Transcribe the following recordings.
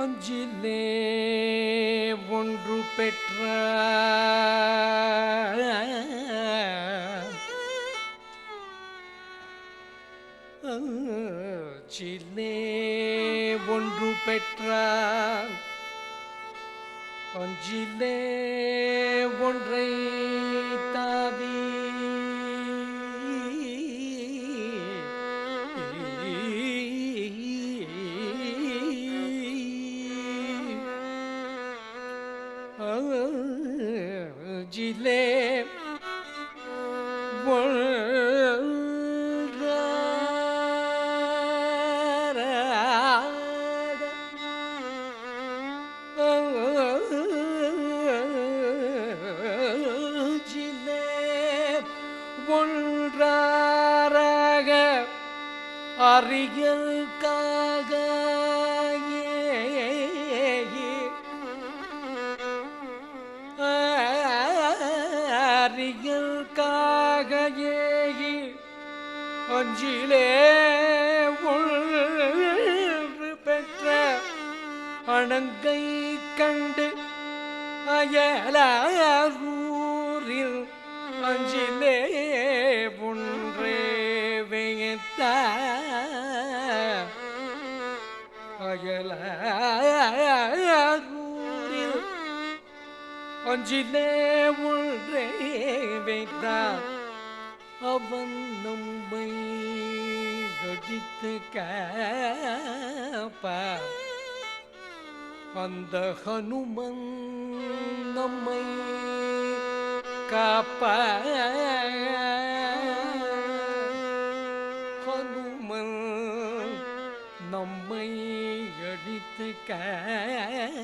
அஞ்சிலே ஒன்று பெற்றார் அஞ்சிலே ஒன்று பெற்றார் அஞ்சிலே ஒன்றை தாவி அஞ்சிலே ஒன்றாக அறியல்காக அறியல்காக ஏகி அஞ்சிலே ஒன்று பெற்ற அணங்கை கண்டு அயலூரில் அஞ்சிலே ஒன்றே வைத்த அயலூரில் அஞ்சிலே ஒன்றே வைத்தார் அவன் நம்மை அடித்து காப்பார் அந்த ஹனுமன் நம்மை காப்பார் ஹனுமன் நம்மை அடித்து காப்பார்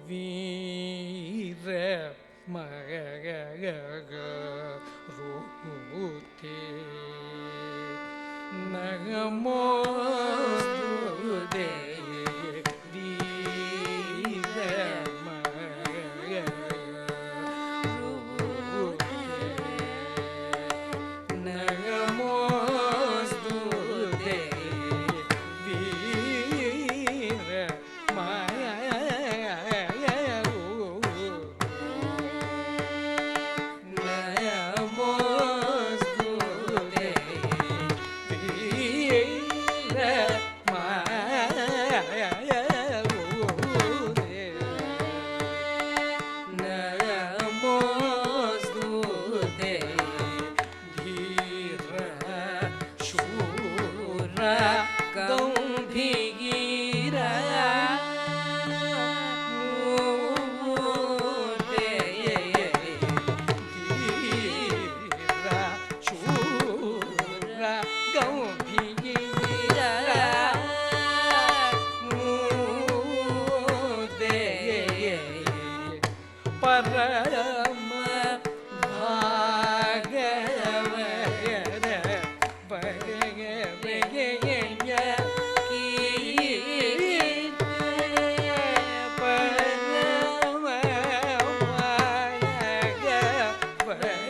வீர மகரூதே நகமோதே வீர மகரூதே நகமோதே வீர பரம பாகவத பரம பரம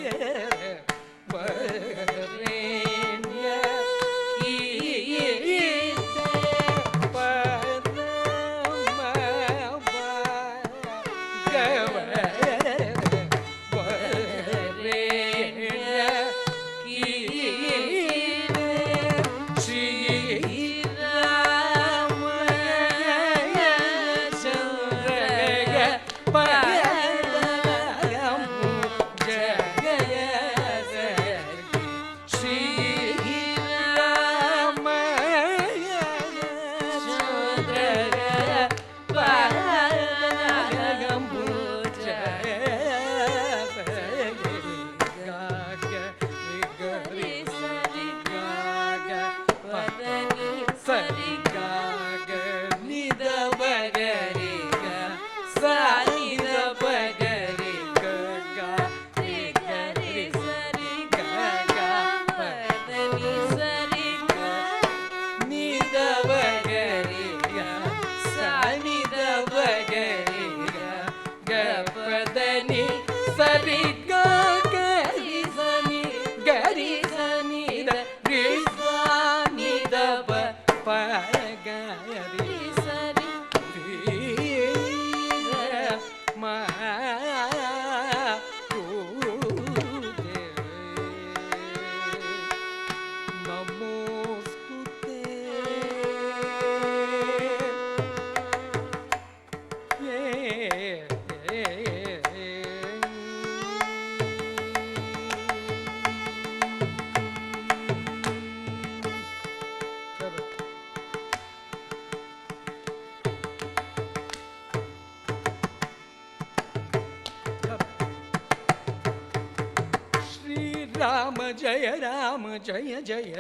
राम जय राम जय जय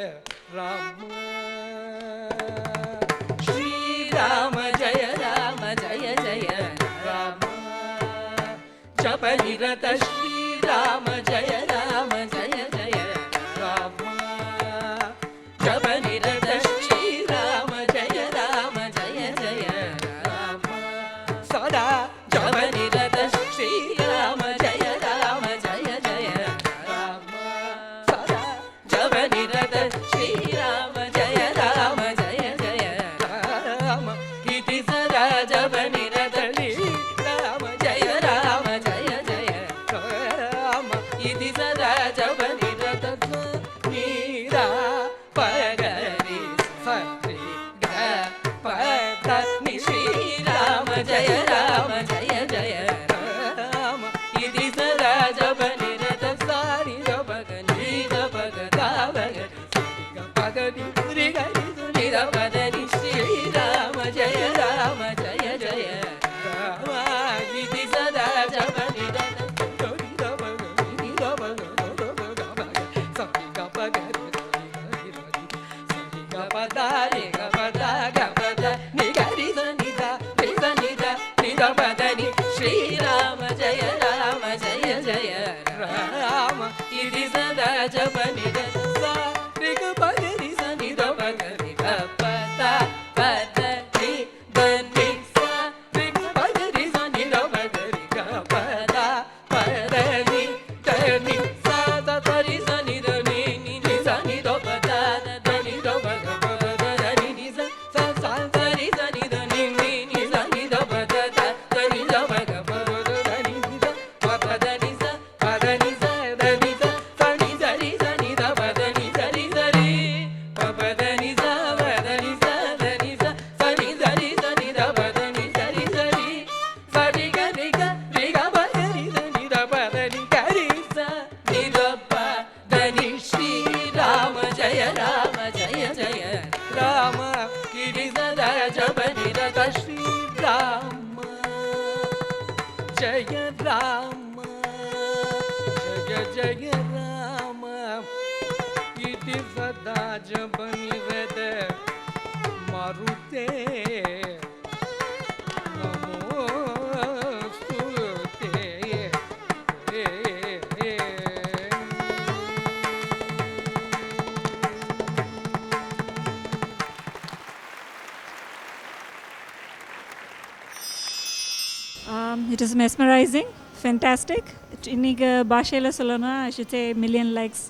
राम श्री राम जय राम जय जय राम जप निरत श्री राम जय राम जय जय राम जप निरत श्री राम जय राम जय जय राम सदा जप निरत श्री राम जय राम जय जय श्री राम जय राम जय जय राम इति सदा जप निरत श्री राम जय राम जय जय राम इति सदा जप निरत मीरा पगरि सरि ग पदनि श्री राम जय राम जय जय राम इति सदा जप निरत सारि ग पगनि ग पगदा पगनि रि ग रि ग पदनि श्री राम जय राम जय जय राम इति सदा जप निरत रि ग पगनि ग पगदा सरि ग पगनि सरि ग पदा रि ग पदा ग पदा नि ग रि स नि द रि स नि द रि ग पदनि श्री राम जय राम जय जय राम इति सदा जप निरत सा रि ग पगनि स नि द पगनि ग पदा पदनि द नि सा रि ग पगनि स नि द पगनि ग पदा पदनि द नि सा द रि स नि द नि नि स नि द पदा द नि द पग पद द नि नि स सा सा रि स नि द नि नि नि स नि द पद द नि द पग पद द नि नि द पद नि स पद नि स द नि स स नि स रि स नि द पद नि स रि स रि पद नि स पद नि स द नि स स नि स रि स नि द पद नि स रि स रि स रि ग रि ग पद रि स नि द पद नि ग रि स नि द पद नि श्री राम जय राम जय जय राम इति सदा जप निरत श्री राम जय राम जय जय राम इति सदा जप निरत मारुते नमोस्तुते It is mesmerizing, fantastic. இன்னைக்கு பாஷையில் சொல்லணும்னா I should say million likes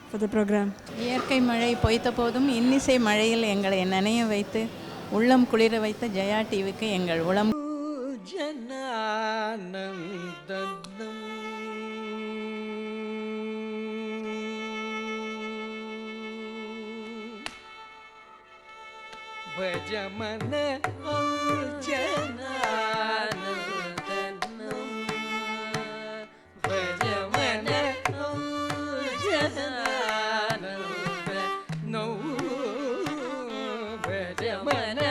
for the program. இயற்கை மழை பொய்த்த போதும் இன்னிசை மழையில் எங்களை நனைய வைத்து உள்ளம் குளிர வைத்த ஜெயா டிவிக்கு எங்கள் உளம் ஜனானந்தம் भजमन जनानन्दनं भजमन जनानन्दनं भजमन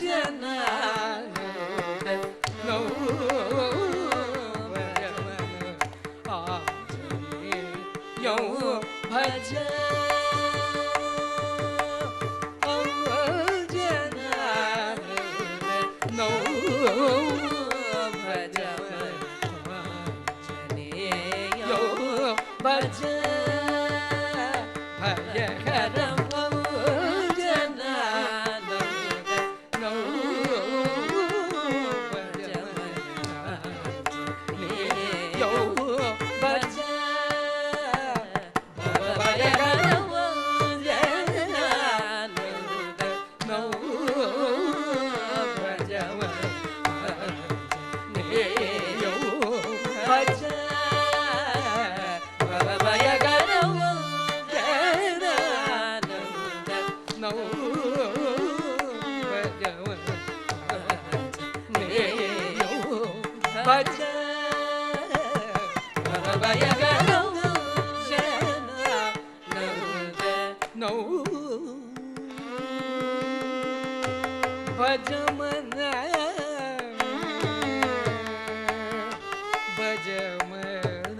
जनानन्दनं भजमन ನೌ ಭಜ ಭಯಗಳು ನೌ ಭಜ ಮನ ಭಜ ಮನ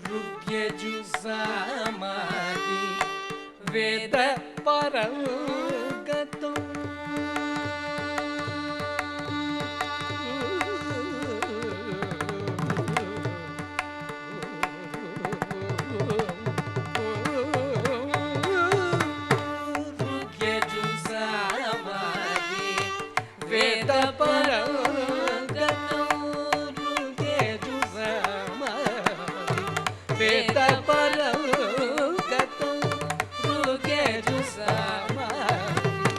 ಋಗ್ಯಜು ಸಮಾಧಿ ವೇದ ಪರಂಗತೋ ಋಗ್ಯಜು ಸಮಾಧಿ ವೇದ ಪರಂಗತೋ ಋಗ್ಯಜು ಸಮಾಧಿ ವೇದ ಪರಂಗತೋ ಋಗ್ಯಜು ಸಮಾಧಿ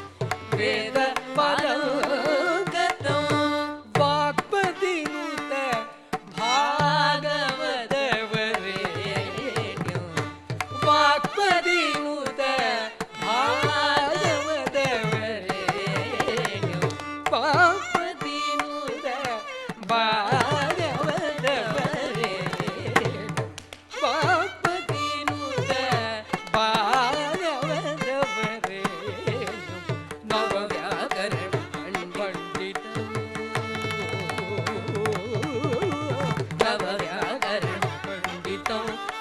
ವೇದ ಪರಂಗತೋ ವಾಕ್ಪತಿನುತ ಭಾಗವತವರೇಣ್ಯೋ ವಾಕ್ಪತಿನುತ ಭಾಗವತವರೇಣ್ಯೋ ವಾಕ್ಪತಿನುತ ಭಾಗವತವರೇಣ್ಯೋ ವಾಕ್ಪತಿನುತ ಭಾಗವತವರೇಣ್ಯೋ ನವವ್ಯಾಕರಣ ಪಂಡಿತ ನವವ್ಯಾಕರಣ ಪಂಡಿತ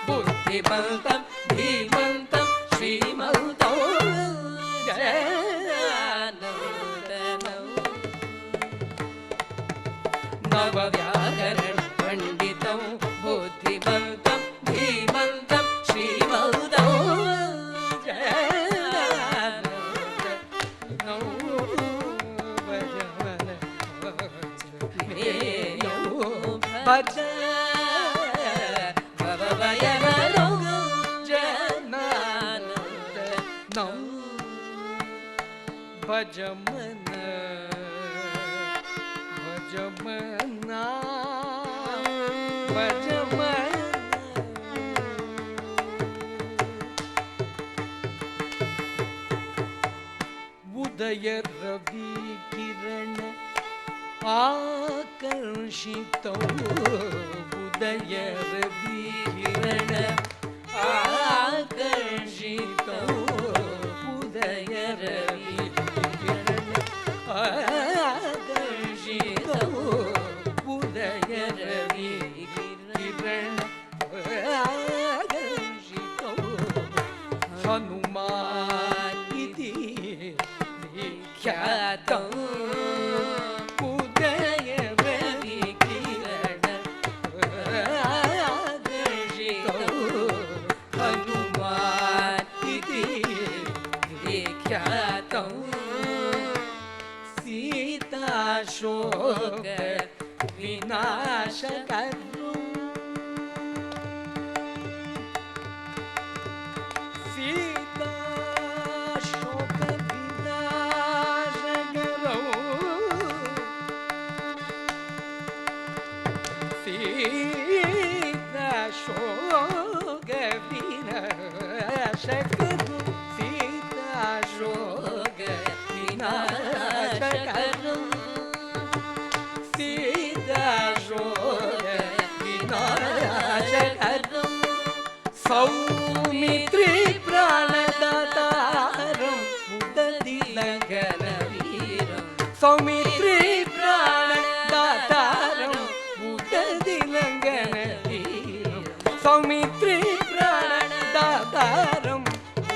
ಬುದ್ಧಿಮಂತಂ ಧೀಮಂತಂ ಶ್ರೀಮಂತಂ ಜನಾರ್ದನಂ ನವವ್ಯಾಕರಣ ಪಂಡಿತಂ ಬುದ್ಧಿಮಂತಂ ಧೀಮಂತಂ ಶ್ರೀಮಂತಂ ಜನಾರ್ದನಂ ಭಜ ಭವಭಯಗಳು ಜನಾರ್ದನಂ ಭಜ ಮನ ಭಜ ಮನ ಭಜ ಮನ ಉದಯ ರವಿ ಕಿರಣ ಆಕರ್ಷಿತೋ ಉದಯ ರವಿ ಕಿರಣ ಆಕರ್ಷಿತೋ ಉದಯ ರವಿ ಕಿರಣ ಆಕರ್ಷಿತೋ ಉದಯ ರವಿ ಕಿರಣ ಆಕರ್ಷಿತೋ ಹನುಮಾನ್ ಇತಿ ವಿಖ್ಯಾತೋ ಉದಯ ರವಿ ಕಿರಣ ಆಕರ್ಷಿತೋ ಹನುಮಾನ್ ಇತಿ ವಿಖ್ಯಾತೋ ಸೀತಾಶೋಕ ವಿನಾಶಕರು ಸೀತಾಶೋಕ ವಿನಾಶಕರು ಸೀತಾಶೋಕ ವಿನಾಶಕರು ಸೀತಾಶೋಕ ವಿನಾಶಕರು ಸೀತಾಶೋಕ ವಿನಾಶಕರು ಸೌಮಿತ್ರಿ ಪ್ರಾಣದಾತಾರಂ ಉದದಿ ಲಂಘನ ವೀರಂ ಸೌಮಿತ್ರಿ ಪ್ರಾಣದಾತಾರಂ ಉದದಿ ಲಂಘನ ವೀರಂ ಸೌಮಿತ್ರಿ ಪ್ರಾಣದಾತಾರಂ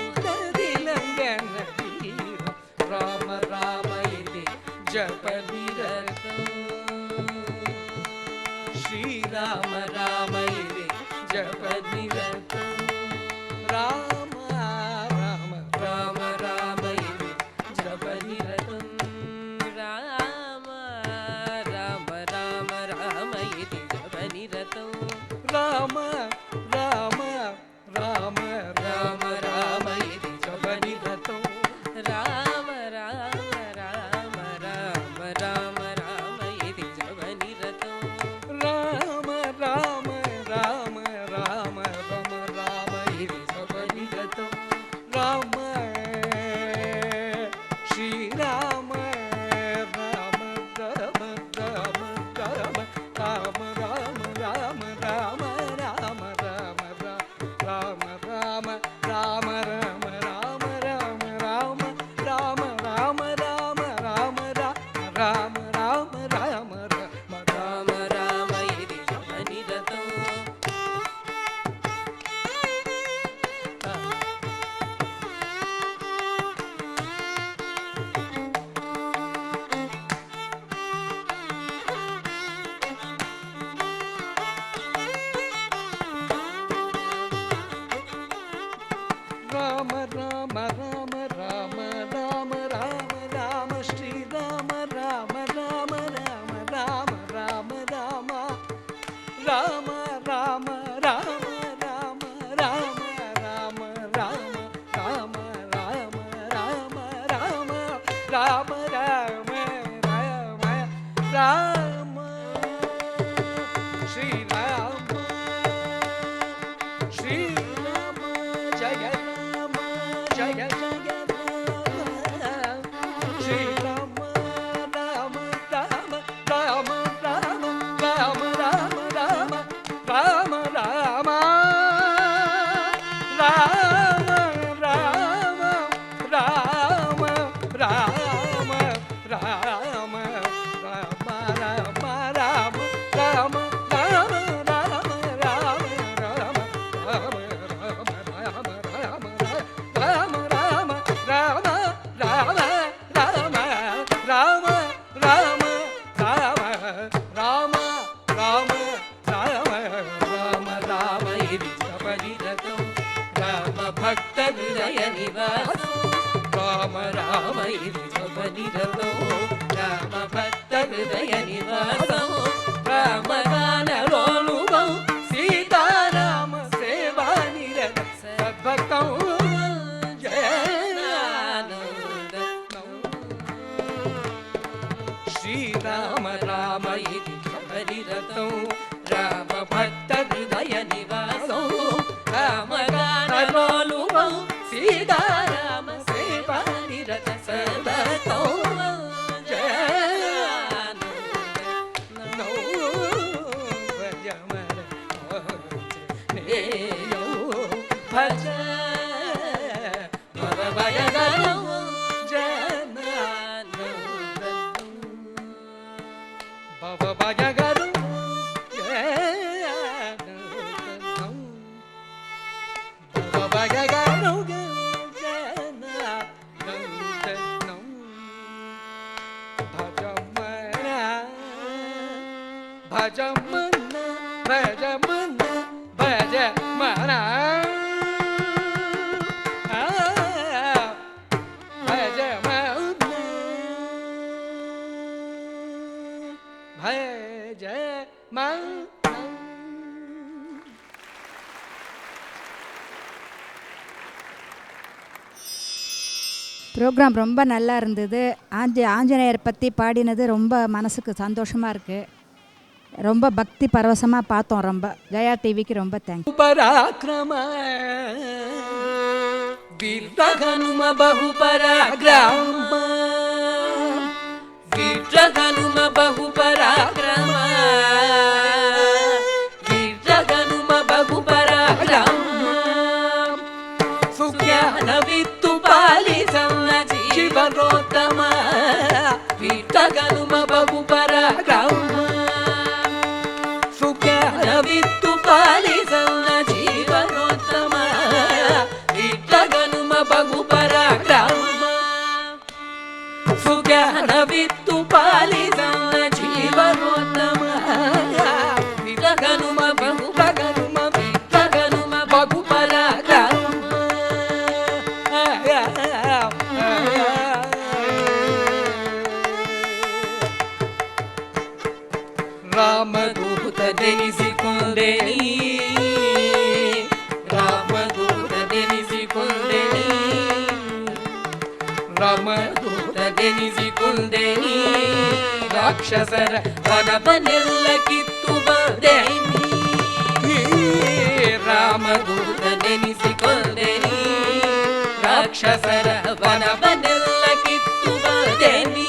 ಉದದಿ ಲಂಘನ ವೀರಂ ರಾಮ ರಾಮ ಇತಿ ಜಪ ನಿರತಂ ಶ್ರೀರಾಮ ರಾಮ ಇತಿ ಜಪ ನಿರತಂ ರಾಮ ರಾಮ ರಾಮ ರಾಮ ಇತಿ ಜಪ ನಿರತಂ ರಾಮ ರಾಮ ರಾಮ ರಾಮ ಇತಿ ಜಪ ನಿರತಂ ರಾಮ ರಾಮ ರಾಮ ರಾಮ ರಾಮ ಇತಿ ಜಪ ನಿರತಂ ರಾಮ ರಾಮ ರಾಮ ರಾಮ ರಾಮ ರಾಮ ಇತಿ ಜಪ ನಿರತಂ ರಾಮ ರಾಮ ರಾಮ ರಾಮ ರಾಮ ರಾಮ ರಾಮ ರಾಮ ರಾಮ ರಾಮ ರಾಮ ರಾಮ ರಾಮ ರಾಮ ರಾಮ ರಾಮ ರಾಮ ರಾಮ ಶ್ರೀರಾಮ ಶ್ರೀರಾಮ ಜಯ ರಾಮ ಜಯ ಜಯ ಶ್ರೀರಾಮ ರಾಮ ರಾಮ ರಾಮ ರಾಮ ರಾಮ ರಾಮ ರಾಮ ರಾಮ ರಾಮ ರಾಮ ರಾಮ ರಾಮ ರಾಮ ರಾಮ ರಾಮ ರಾಮ ರಾಮ ಭಕ್ತ ಹೃದಯ ನಿವಾಸ ರಾಮ ರಾಮ ಇದು ಜಪನಿರತೋ ರಾಮ ಭಕ್ತ ಹೃದಯ ನಿವಾಸ ರಾಮ ಗಾನರೋನುಭವ ಸೀತಾರಾಮ ಸೇವಾ ನಿರತ ಸದ್ಭಕ್ತೌ ಶ್ರೀರಾಮ ರಾಮ ಇದು ಜಪನಿರತೋ ರಾಮ ಭಕ್ತ ಹೃದಯ ನಿವಾಸ ರಾಮ ಗಾನರೋನುಭವ ಸೀತಾರಾಮ ಸೇವಾ ನಿರತ ಸದ್ಭಕ್ತೌ ಭಜ ಭವ ಭಯಗರೋ ಜನ ಭವ ಭಯಗರೋ ಭವ ಭಯಗರೋ ಜನ ಭಜ ಮನ ಭಜ ಮನ ಭಜ ಮನ ಭಜ ಮನ ಭಜ ಮನ. ப்ரோக்ராம் ரொம்ப நல்லா இருந்தது. ஆஞ்சநேயரை பற்றி பாடினது ரொம்ப மனசுக்கு சந்தோஷமாக இருக்குது. ரொம்ப பக்தி பரவசமாக பார்த்தோம். ரொம்ப ஜெயா டிவிக்கு ரொம்ப தேங்க்ஸ். பராக்கிரம வீரகனும பகு பராக்கிரம வீரகனும பகு பராக்கிரಮ வீரಗನುಮ ಬಹು ಪರಾಕ್ರಮ ಸುಜ್ಞಾನವಿತ್ತು ಪಾಲಿಸನ್ನ ಜೀವನೋತ್ತಮ ವೀರಗನುಮ ಬಹು ಪರಾಕ್ರಮ ಸುಜ್ಞಾನವಿತ್ತು ಪಾಲಿಸನ್ನ ಜೀವನೋತ್ತಮ ವೀರಗನುಮ ಬಹು ಪರಾಕ್ರಮ ಸುಜ್ಞಾನವಿತ್ತು ಪಾಲಿಸನ್ನ ಜೀವನೋತ್ತಮ ವೀರಗನುಮ ಬಹು ಪರಾಕ್ರಮ ವೀರಗನುಮ ಬಹು ಪರಾಕ್ರಮ ರಾಮದೂತನೆನಿಸಿಕೊಂಡೆ ನೀ ರಾಮದೂತನೆನಿಸಿಕೊಂಡೆ ನೀ ರಾಮದೂತನೆನಿಸಿಕೊಂಡೆ ನೀ ರಾಕ್ಷಸರ ವನವನೆಲ್ಲ ಕಿತ್ತು ಬಂದೆ ನೀ ರಾಮದೂತನೆನಿಸಿಕೊಂಡೆ ನೀ ರಾಕ್ಷಸರ ವನವನೆಲ್ಲ ಕಿತ್ತು ಬಂದೆ ನೀ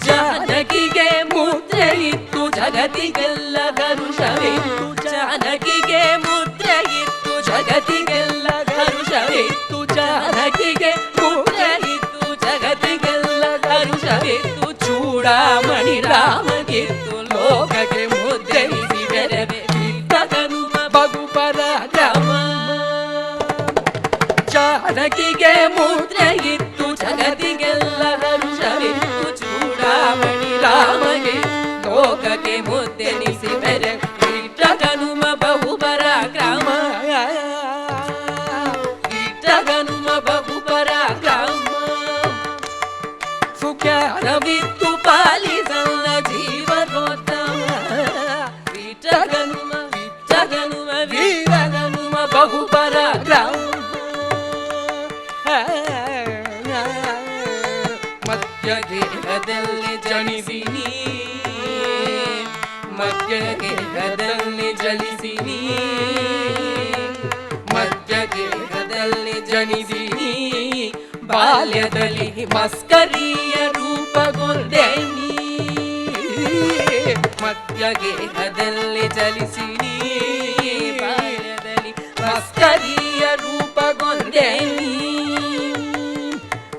ಜಾನಕಿಗೆ ಮುದ್ರೆ ಇತ್ತು ಜಗತ್ತಿಗೆಲ್ಲ ಹರುಷವಿತ್ತು ಜಾನಕಿಗೆ ಮುದ್ರೆ ಇತ್ತು ಜಗತ್ತಿಗೆಲ್ಲ ಹರುಷವಿತ್ತು ಜಾನಕಿಗೆ ಮುದ್ರೆ ಇತ್ತು ಜಗತ್ತಿಗೆಲ್ಲ ಹರುಷವಿತ್ತು ಚೂಡಾಮಣಿ ರಾಮಗಿತ್ತು ಲೋಕಕ್ಕೆ ಮುದ್ರಿಸಿ ಬೆರವೆ ವೀರಗನುಮ ಬಹು ಪರಾಕ್ರಮ ಜಾನಕಿಗೆ ಮುದ್ರೆ ಇತ್ತು ಜಗತ್ತಿಗೆಲ್ಲ ಹರುಷವಿತ್ತು ಚೂಡಾಮಣಿ ರಾಮಗೆ ಲೋಕಕ್ಕೆ ಮುದ್ದೆನಿಸಿ ಬೆರೆ ವೀರಗನುಮ ಬಹು ಪರಾಕ್ರಮ ವೀರಗನುಮ ಬಹು ಪರಾಕ್ರಮ ಸುಜ್ಞಾನವಿತ್ತು ಪಾಲಿಸನ್ನ ಜೀವನೋತ್ತಮ ಗೇಹದಲ್ಲಿ ಜನಿಸಿ ನೀ ಮಧ್ಯ ಗೇಹದಲ್ಲಿ ಜನಿಸಿ ನೀ ಮಧ್ಯ ಗೇಹದಲ್ಲಿ ಜನಿಸಿ ನೀ ಬಾಲ್ಯದಲ್ಲಿ ಮಸ್ಕರಿಯ ರೂಪಗೊಂಡೆ ನೀ ಮಧ್ಯ ಗೇಹದಲ್ಲಿ ಚಲಿಸಿ ನೀ ಬಾಲ್ಯದಲ್ಲಿ ಮಸ್ಕರಿಯ ರೂಪಗೊಂಡೆ ನೀ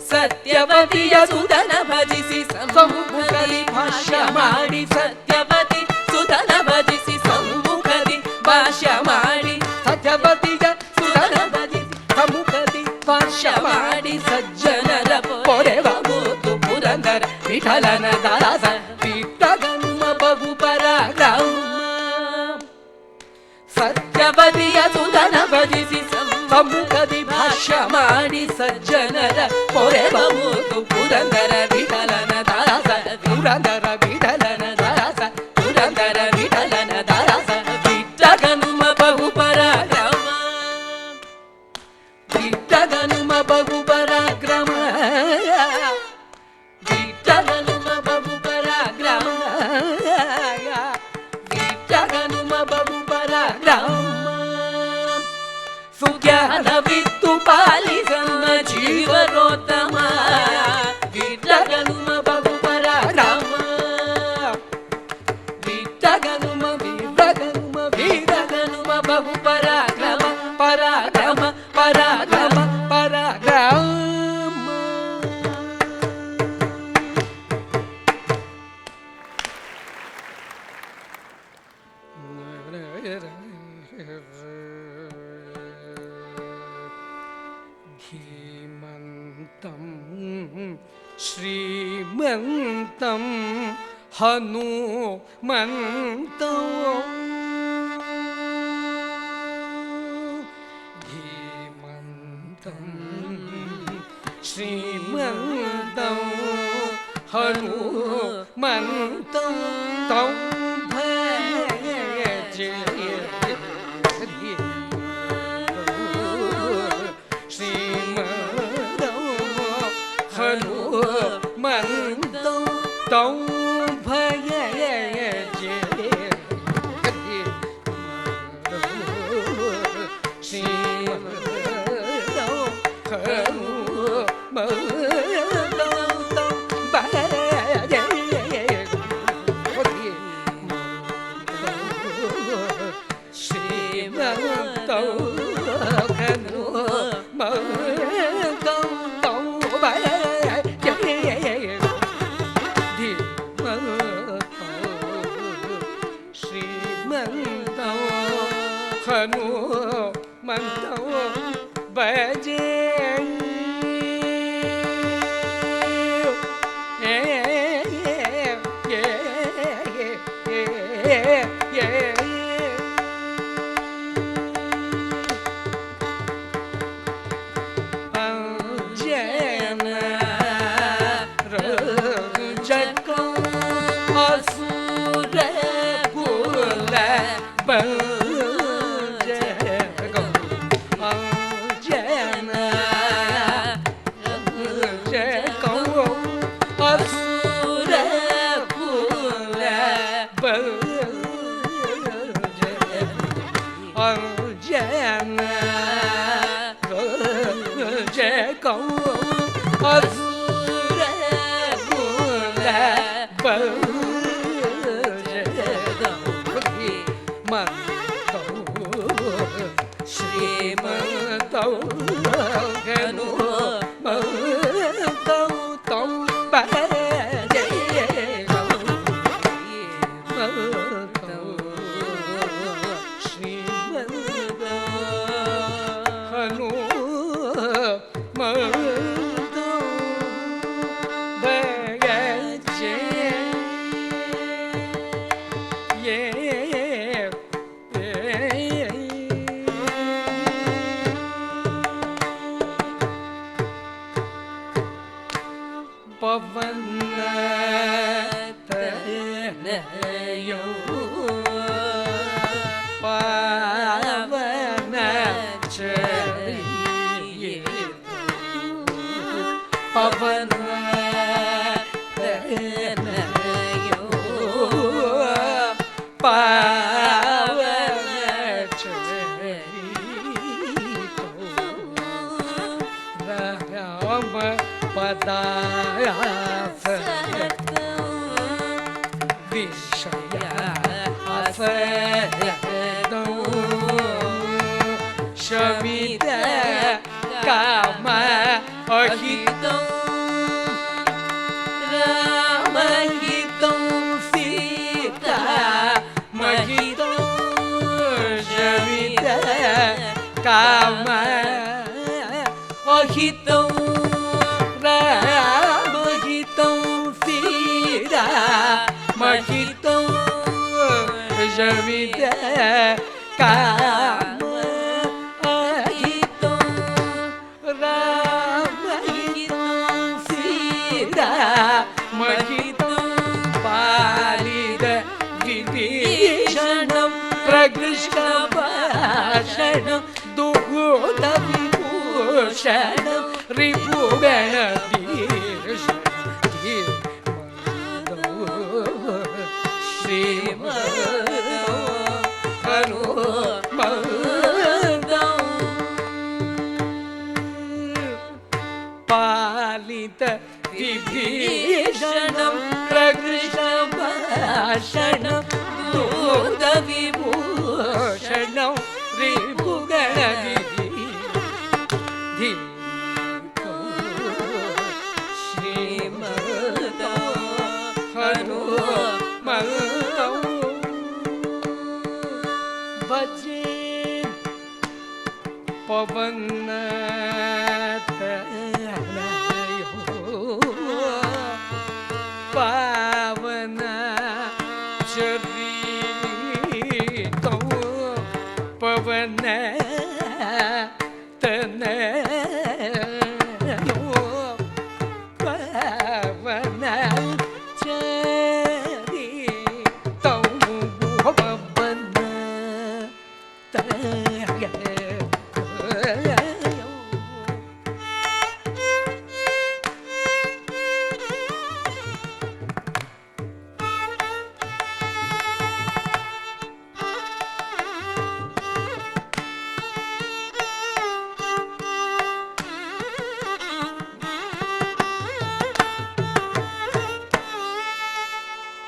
ಸತ್ಯವತಿಯ ಸುಧನ ಭಜಿಸಿ ಸಮ್ಮುಖದಿ ಭಾಷ್ಯ ಮಾಡಿ ಸತ್ಯವತಿ ಸುಧನ ಭಜಿಸಿ ಸಮ್ಮುಖದಿ ಭಾಷ್ಯ ಮಾಡಿ ಸತ್ಯವತಿಯ ಸುಧನ ಭಜಿಸಿ ಸಮ್ಮುಖದಿ ಭಾಷ್ಯ ಮಾಡಿ ಸಜ್ಜನರ ಪೊರೆವ ಮೂತು ಪುರಂದರ ವಿಠಲನ ದಾಸ ಪೀಠಗನ್ಮ ಬಹು ಪರಾಕ್ರಮ ಸತ್ಯವತಿಯ ಸುಧನ ಭಜಿಸಿ ಸಮ್ಮುಖದಿ ಭಾಷ್ಯ ಮಾಡಿ ಸಜ್ಜನರ ಪೊರೆವ ಮೂತು ಪುರಂದರ ವಿಠಲನ ದಾಸ ಪುರಂದರ ವಿಠಲನ ದಾಸ ಪುರಂದರ ವಿಠಲನ ದಾಸ ಪೀಠಗನ್ಮ ಬಹು ಪರಾಕ್ರಮ ಪೀಠಗನ್ಮ ಬಹು ಪರಾಕ್ರಮ ಪೀಠಗನ್ಮ ಬಹು ಪರಾಕ್ರಮ ಪೀಠಗನ್ಮ ಬಹು ಪರಾಕ್ರಮ ಸುಜ್ಞಾನವಿತ್ತು ಪಾಲಿಸಮ್ಮ ಜೀವನೋತ್ತಮ ವಿಠಲಗನುಮ ಬಹು ಪರಾಕ್ರಮ ವಿಠಲಗನುಮ ವೀರಗನುಮ ವೀರಗನುಮ ಬಹು ಪರಾಕ್ರಮ ಪರಾಕ್ರಮ ಪರಾಕ್ರಮ ಪರಾಕ್ರಮ ಧೀಮಂತಂ ಶ್ರೀಮಂತಂ ಹನುಮಂತಂ ಧೀಮಂತಂ ಶ್ರೀಮಂತಂ ಹನುಮಂತಂ ತಂ ಭಜೆ ಹನುಮಂತಂ ತಂ ಭಜೆ ಶ್ರೀಮಂತಂ ಹನುಮಂತಂ ತಂ ಭಜೆ ಶ್ರೀಮಂತಂ ಹನುಮಂತಂ ತಂ ಭಜೆ ಶ್ರೀಮಂತಂ ಹನುಮಂತಂ ಭಜೆ ಶ್ರೀಮಂತಂ ಹನುಮಂತಂ ತಂ ಭಜೆ ಶ್ರೀಮಂತಂ ಹನುಮಂತಂ ಭಜೆ ಶಮಿತ ಕಾಮ ಅಹಿತಂ ರಾಮಹಿತಂ ಸೀತಾ ಮಹಿತಂ ಶಮಿತ ಕಾಮ ಅಹಿತಂ ರಾಮಹಿತಂ ಸೀತಾ ಮಹಿತಂ ಶಮಿತ ಕಾಮ महितं पालित विभीषणं प्रकृष्टभाषणं दुःखविभूषणं श्रीमदो पालित विभीषणं प्रकृष्टभाषणं दूतविभूषणं रिपुगणगिरिधीको श्रीमदो हनुमतो भजे पावन चरितो पवन तनयो पावन चरितो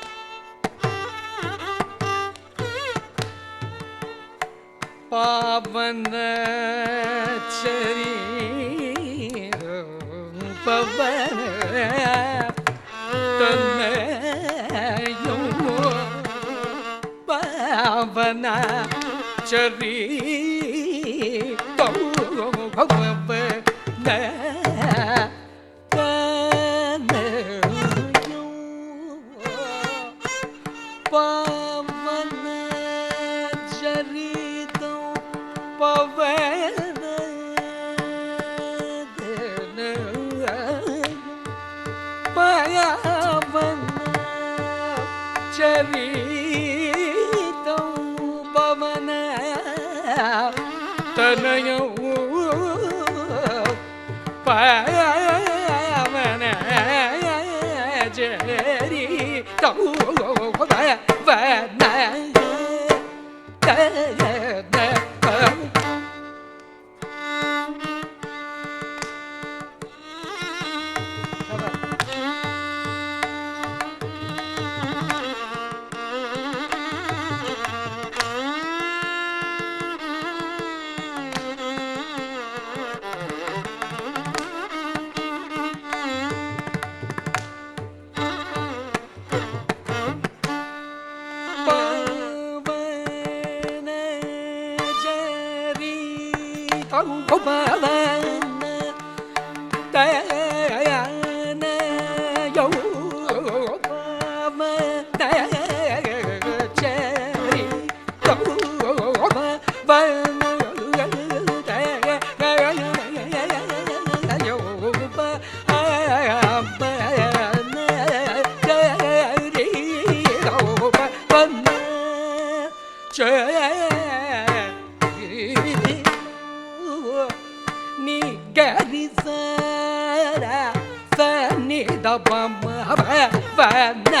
पवन तनयो पावन चरितो पवन तनयो पावन चरितो पवन तनयो पावन चरितो पवन पावन चरितो पवन तनयो पावन चरितो पवन Bam,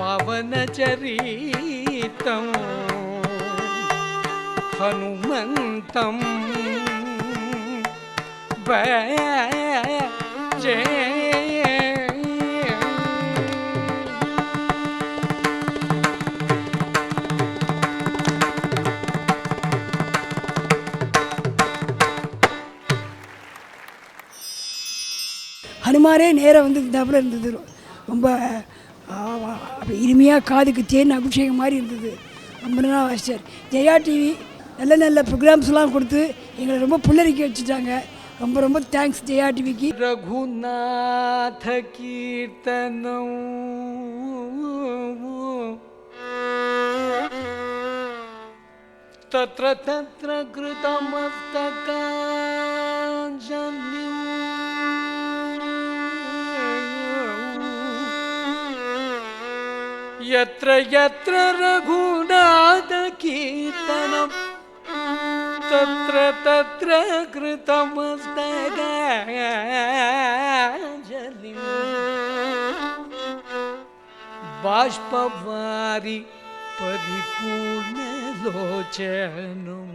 పవనచరితం హనుమంతం భజే. ஹனுமாரே நேராக வந்து தப்பில் இருந்தது. ரொம்ப இனிமையாக காதுக்கு தேன் அபிஷேகம் மாதிரி இருந்தது. ரொம்ப நல்லா வாசிச்சார். ஜெயா டிவி நல்ல நல்ல ப்ரோக்ராம்ஸ்லாம் கொடுத்து எங்களை ரொம்ப புல்லரிக்க வச்சுட்டாங்க. ரொம்ப ரொம்ப தேங்க்ஸ் ஜெயா டிவிக்கு. ரகுநாத கீர்த்தனம் தத்ர தத்ர கிருதமஸ்தகாஞ்சலி यत्र यत्र रघुनाथ कीर्तनं तत्र तत्र कृतमस्तकाञ्जलिं बाष्पवारि परिपूर्णलोचनं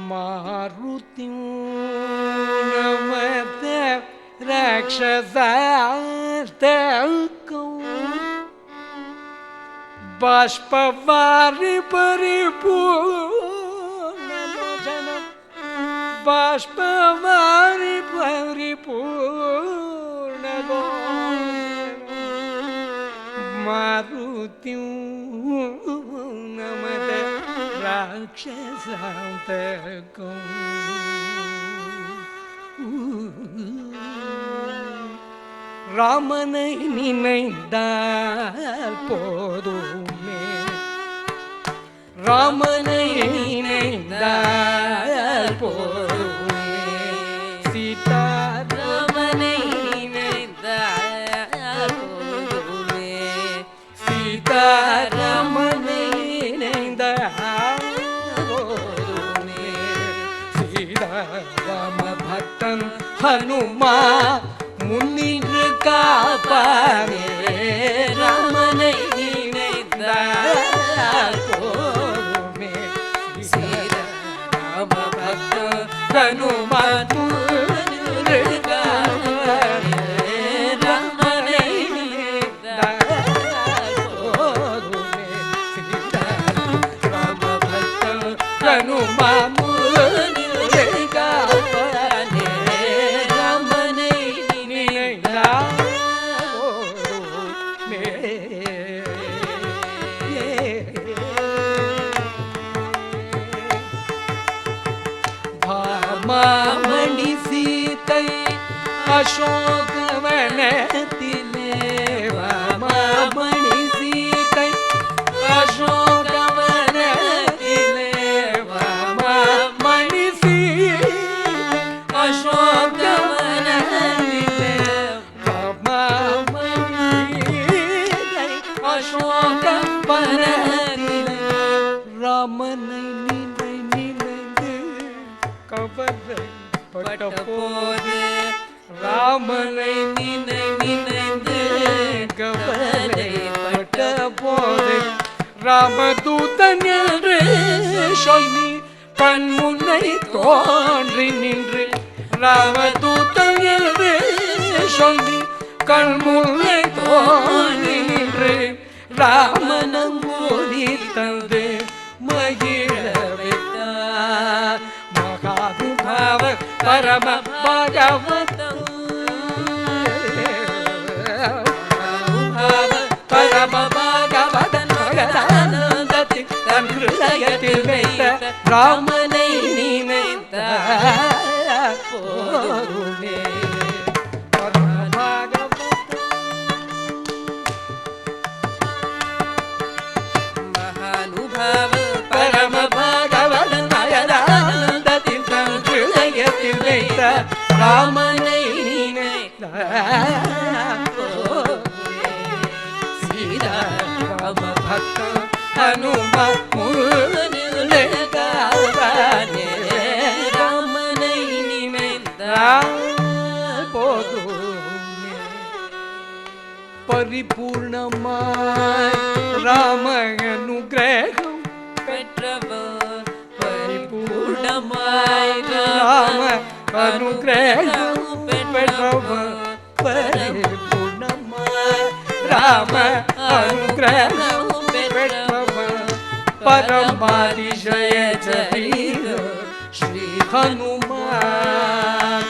मारुतिं नमते राक्षसास्तकौ बाष्पवारि परिपूर्णलोचनं बाष्पवारि परिपूर्णलोचनं मारुतिं नमते राक्षसान्तकौ ராமனை நினைந்தால் போதுமே, ராமனை நினைந்தால் போதுமே, சீதா ராமனை நினைந்தால் போதுமே, சீதா ராமனை நினைந்தால் போதுமே, சீதா ராம பக்தன் ஹனுமா முன்னின்று காப்பானே, ராமனை நினைந்தால் போதுமே, சீதாராம பக்த ஹனுமான் முன்னின்று காப்பானே, ராமனை நினைந்தால் போதுமே, சீதாராம பக்த ஹனுமான் முன்னின்று காப்பானே, ராமனை மாமணி சீதை அசோகவனத்திலே, மாமணி சீதை அசோகவனத்திலே, மாமணி சீதை அசோகவனத்திலே, மாமணி சீதை அசோகவனத்திலே, ராமனை நினைந்து கவலைப்பட்ட போது, ராமனை நினைந்து கவலைப்பட்ட போது, ராமதூதன் என்று சொல்லி கண்முன்னை தோன்றி நின்று, ராமதூதன் என்று சொல்லி கண்முன்னை தோன்றி நின்று, ராமனங்கூடி தந்து மகிழ வைத்தார். மகானுபாவ பரம பாகவதம், பரம பாகவதன் மகதானந்தத்தில் தன் ஹிருதயத்தில் வைத்த ராமனை நினைந்தால் போதுமே, பரம பாகவதம் மகானுபாவ பரம பாகவதன் மகதானந்தத்தில் தன் ஹிருதயத்தில் வைத்த ராமனை நினைந்தால் போதுமே, சீதாராம பக்த ஹனுமான் முன்னின்று காப்பானே, பரிபூர்ணமாய் ராம அனுகிரகம் பெற்றவர் பரிபூர்ணமாய் ராம அனுகிரகம் பெற்றவர் பரிபூர்ணமாய் ராம அனுகிரகம் பெற்றவர் பரமாதிசய சரித ஸ்ரீ ஹனுமான்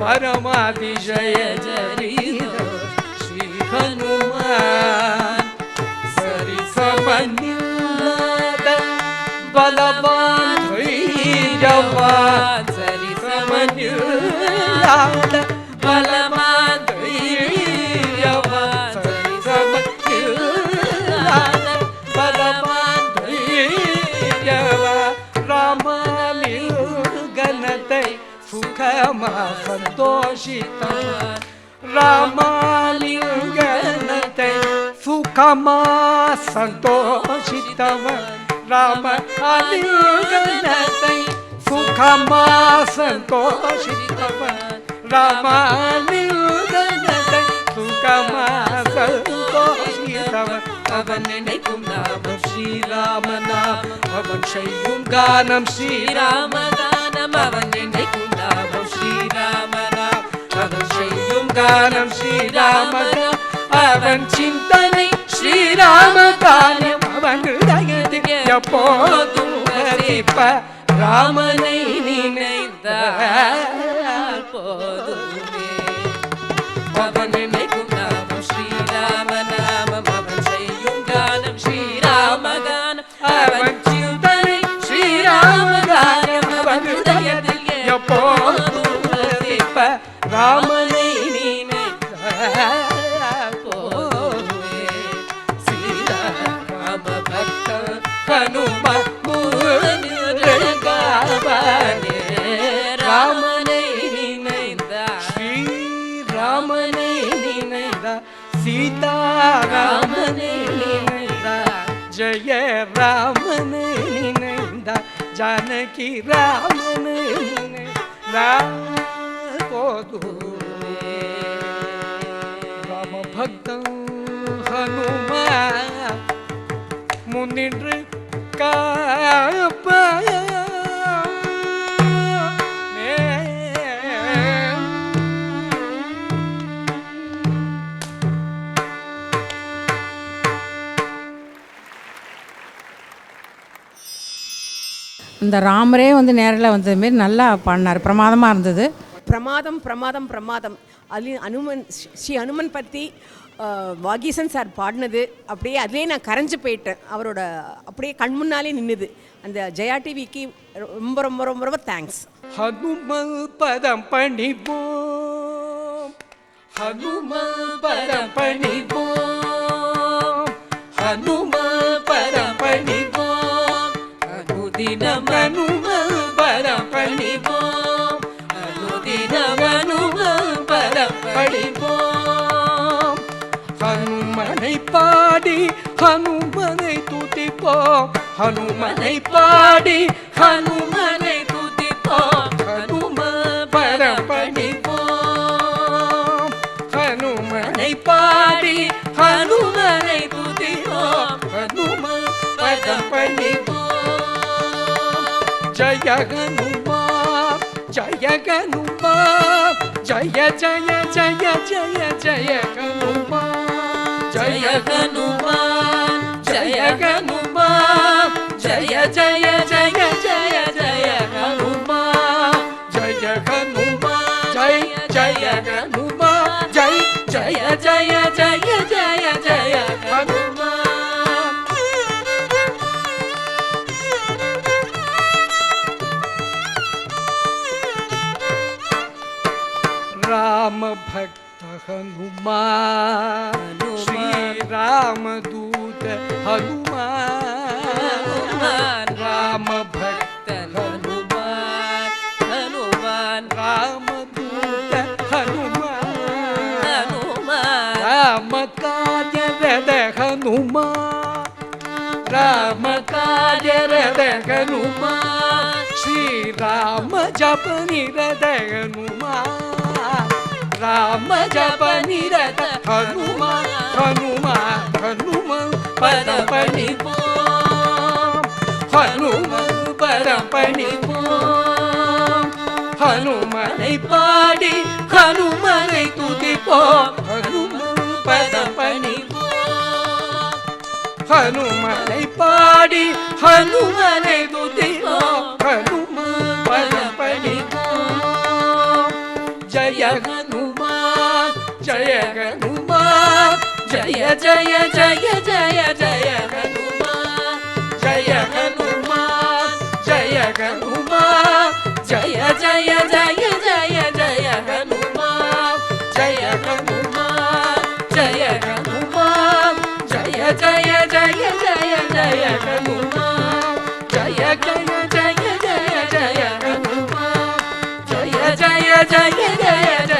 பரமாதிசய சரித ஸ்ரீ ஹனுமான் சரி சமநில்லாத பலவான் தைரியவான் சரி சமநில்லாத பலவான் தைரியவான் சரி சமநில்லாத பலவான் தைரியவான் ராமலில் கணத்தை சுகமா சந்தோஷித்தவான் ராமலிங்கனத்தை சுகமா சந்தோஷித்தவன் ராமலிங்கனத்தை சுகமா சந்தோஷித்தவன் ராமலிங்கனத்தை சுகமா சந்தோஷித்தவன் அவன் நினைக்கும் நாமம் ஸ்ரீராம நாமம் அவன் செய்யும் கானம் ஸ்ரீராம ராமதானம் அவன் நினைக்கும் நாமம் ஸ்ரீராம நாமம் அவன் செய்யும் கானம் ஸ்ரீராம அவன் சிந்தனை ஸ்ரீராம கானம் அவன் ஹிருதயத்தில் எப்போதும் வசிப்ப ராமனை நினைத்தால் போதுமே அவன் நினைக்கும் நாமம் ஸ்ரீராம நாமம் அவன் செய்யும் கானம் ஸ்ரீராம கானம் அவன் சிந்தனை ஸ்ரீராம கானம் அவன் ஹிருதயத்தில் எப்போதும் வசிப்ப ராமனை நினைத்தால் போதுமே ஸ்ரீராம பக்த ஹனும ராமனை நினைந்தார் ஸ்ரீராமனை நினைந்தார் சீதாராமனை நினைந்தார் ஜெய ராமனை நினைந்தார் ஜானகி ராமனை நினைந்தார் போதுமே ராம பக்தன் ஹனுமான் முன்னின்று காப்ப இந்த ராமரே வந்து நேரில் வந்தது மாரி நல்லா பாடினார். பிரமாதமாக இருந்தது. பிரமாதம் பிரமாதம் பிரமாதம். அது அனுமன் ஸ்ரீ அனுமன் பற்றி வாகீசன் சார் பாடினது அப்படியே அதிலே நான் கரைஞ்சு போயிட்டேன். அவரோட அப்படியே கண் முன்னாலே நின்றுது. அந்த ஜெயா டிவிக்கு ரொம்ப ரொம்ப ரொம்ப ரொம்ப தேங்க்ஸ். ஹனுமல் பதம் பணிவோம் ஹனுமல் பதம் பணிவோம் ஹனுமல் பதம் பணிவோம் அனுதினம் ஹனுமல் பதம் பணிவோம் அனுதினம் ஹனுமல் பதம் பணிவோம் ஹனுமனை பாடி ஹனுமனை துதிப்போம் ஹனுமனை பாடி ஹனுமனை துதிப்போம் ஹனுமன் பதம் பணிவோம் ஹனுமனை பாடி ஹனுமனை துதிப்போம் ஹனுமன் பதம் பணிவோம் ஜய ஹனுமான் ஜய ஹனுமான் ஜய ஜய ஜய ஜய ஜய ஹனுமான் ஜய ஹனுமான் ஜய ஹனுமான் ஜய ஜய ஜய ஜய ஜய ஹனுமான் ஜய ஹனுமான் ஜய ஜய ஹனுமான் ஜய ஜய ஜய ஜய ஜய ஜய ஹனுமான் राम भक्त हनुमान श्री राम दूत हनुमान राम भक्त हनुमान हनुमान राम दूत हनुमान हनुमान राम कार्य रद हनुमान राम कार्य रद हनुमान श्री राम जप निरद हनुमान राम जप निरत हनुमान பதம் பணிவோம் ஹனுமன் பதம் பணிவோம் ஹனுமனை பாடி ஹனுமனை துதிப்போம் ஹனுமன் பதம் பணிவோம் ஹனுமனை பாடி ஹனுமனை துதிப்போம் ஹனுமன் பதம் பணிவோம் ஜய ஹனுமான் ஜய ஹனுமான் ஜய ஜய ஜய ஜய ஜய ஹனுமான் ஜய ஹனுமான் ஜய ஹனுமான் ஜய ஜய ஜய ஜய ஜய ஹனுமான் ஜய ஹனுமான் ஜய ஹனுமான் ஜய ஜய ஜய ஜய ஜய ஹனுமான் ஜய ஜய ஜய ஜய ஜய ஹனுமான் ஜய ஜய ஜய ஜய